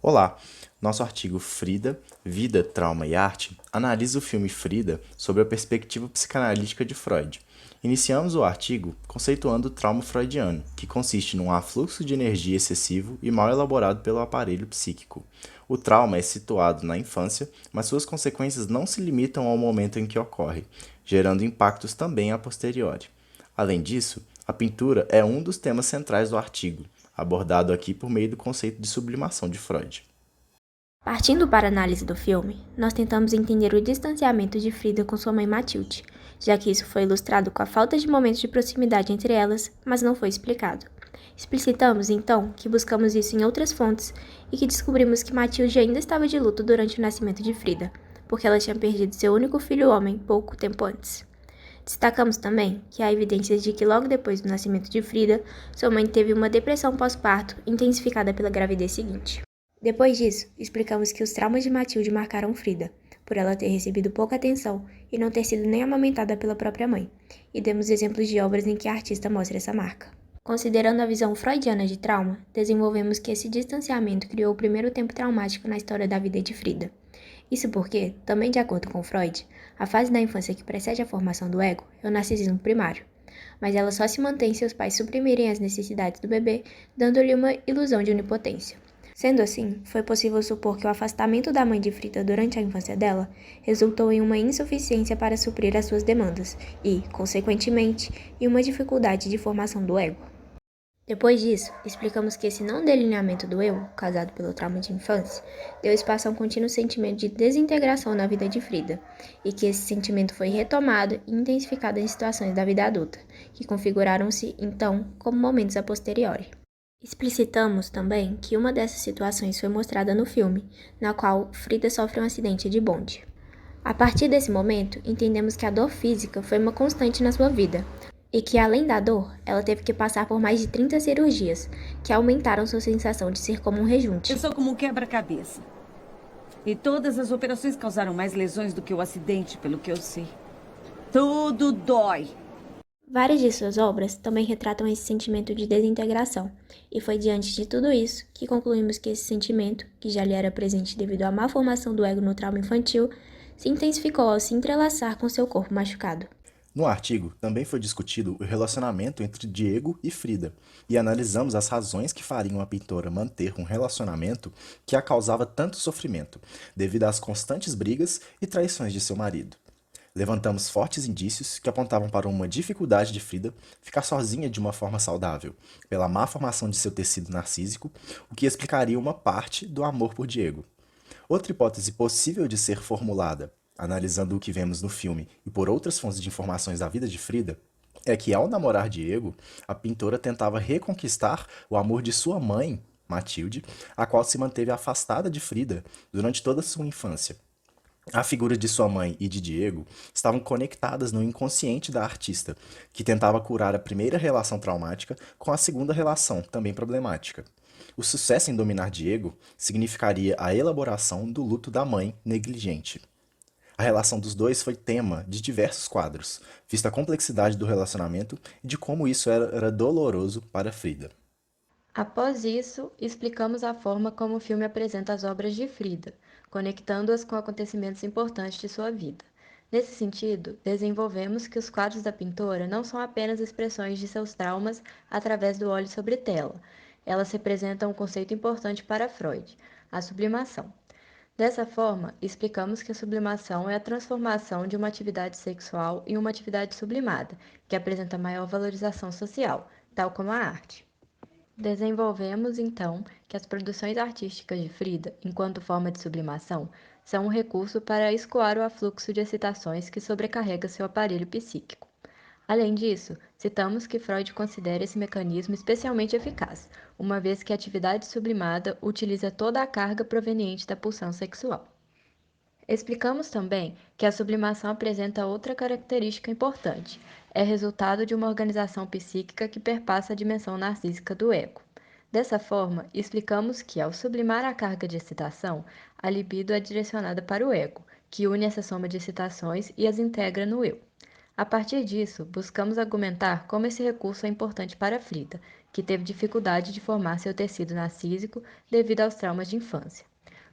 Olá! Nosso artigo Frida, Vida, Trauma e Arte analisa o filme Frida sob a perspectiva psicanalítica de Freud. Iniciamos o artigo conceituando o trauma freudiano, que consiste num afluxo de energia excessivo e mal elaborado pelo aparelho psíquico. O trauma é situado na infância, mas suas consequências não se limitam ao momento em que ocorre, gerando impactos também a posteriori. Além disso, a pintura é um dos temas centrais do artigo, abordado aqui por meio do conceito de sublimação de Freud. Partindo para a análise do filme, nós tentamos entender o distanciamento de Frida com sua mãe Matilde, já que isso foi ilustrado com a falta de momentos de proximidade entre elas, mas não foi explicado. Explicitamos, então, que buscamos isso em outras fontes e que descobrimos que Matilde ainda estava de luto durante o nascimento de Frida, porque ela tinha perdido seu único filho homem pouco tempo antes. Destacamos também que há evidências de que logo depois do nascimento de Frida, sua mãe teve uma depressão pós-parto intensificada pela gravidez seguinte. Depois disso, explicamos que os traumas de Matilde marcaram Frida, por ela ter recebido pouca atenção e não ter sido nem amamentada pela própria mãe, e demos exemplos de obras em que a artista mostra essa marca. Considerando a visão freudiana de trauma, desenvolvemos que esse distanciamento criou o primeiro tempo traumático na história da vida de Frida. Isso porque, também de acordo com Freud, a fase da infância que precede a formação do ego é o narcisismo primário, mas ela só se mantém se os pais suprimirem as necessidades do bebê, dando-lhe uma ilusão de onipotência. Sendo assim, foi possível supor que o afastamento da mãe de Frida durante a infância dela resultou em uma insuficiência para suprir as suas demandas e, consequentemente, em uma dificuldade de formação do ego. Depois disso, explicamos que esse não delineamento do eu, causado pelo trauma de infância, deu espaço a um contínuo sentimento de desintegração na vida de Frida, e que esse sentimento foi retomado e intensificado em situações da vida adulta, que configuraram-se, então, como momentos a posteriori. Explicitamos também que uma dessas situações foi mostrada no filme, na qual Frida sofre um acidente de bonde. A partir desse momento, entendemos que a dor física foi uma constante na sua vida, e que, além da dor, ela teve que passar por mais de 30 cirurgias, que aumentaram sua sensação de ser como um rejunte. Eu sou como um quebra-cabeça. E todas as operações causaram mais lesões do que o acidente, pelo que eu sei. Tudo dói. Várias de suas obras também retratam esse sentimento de desintegração, e foi diante de tudo isso que concluímos que esse sentimento, que já lhe era presente devido à má formação do ego no trauma infantil, se intensificou ao se entrelaçar com seu corpo machucado. No artigo, também foi discutido o relacionamento entre Diego e Frida, e analisamos as razões que fariam a pintora manter um relacionamento que a causava tanto sofrimento, devido às constantes brigas e traições de seu marido. Levantamos fortes indícios que apontavam para uma dificuldade de Frida ficar sozinha de uma forma saudável, pela má formação de seu tecido narcísico, o que explicaria uma parte do amor por Diego. Outra hipótese possível de ser formulada, analisando o que vemos no filme e por outras fontes de informações da vida de Frida, é que ao namorar Diego, a pintora tentava reconquistar o amor de sua mãe, Matilde, a qual se manteve afastada de Frida durante toda a sua infância. A figura de sua mãe e de Diego estavam conectadas no inconsciente da artista, que tentava curar a primeira relação traumática com a segunda relação, também problemática. O sucesso em dominar Diego significaria a elaboração do luto da mãe negligente. A relação dos dois foi tema de diversos quadros, vista a complexidade do relacionamento e de como isso era doloroso para Frida. Após isso, explicamos a forma como o filme apresenta as obras de Frida, conectando-as com acontecimentos importantes de sua vida. Nesse sentido, desenvolvemos que os quadros da pintora não são apenas expressões de seus traumas através do óleo sobre tela. Elas representam um conceito importante para Freud, a sublimação. Dessa forma, explicamos que a sublimação é a transformação de uma atividade sexual em uma atividade sublimada, que apresenta maior valorização social, tal como a arte. Desenvolvemos, então, que as produções artísticas de Frida, enquanto forma de sublimação, são um recurso para escoar o afluxo de excitações que sobrecarrega seu aparelho psíquico. Além disso, citamos que Freud considera esse mecanismo especialmente eficaz, uma vez que a atividade sublimada utiliza toda a carga proveniente da pulsão sexual. Explicamos também que a sublimação apresenta outra característica importante: é resultado de uma organização psíquica que perpassa a dimensão narcísica do ego. Dessa forma, explicamos que, ao sublimar a carga de excitação, a libido é direcionada para o ego, que une essa soma de excitações e as integra no eu. A partir disso, buscamos argumentar como esse recurso é importante para Frida, que teve dificuldade de formar seu tecido narcísico devido aos traumas de infância.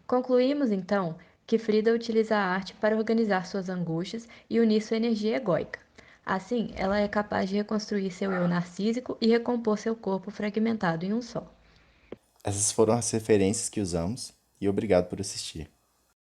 Concluímos, então, que Frida utiliza a arte para organizar suas angústias e unir sua energia egóica. Assim, ela é capaz de reconstruir seu eu narcísico e recompor seu corpo fragmentado em um só. Essas foram as referências que usamos e obrigado por assistir.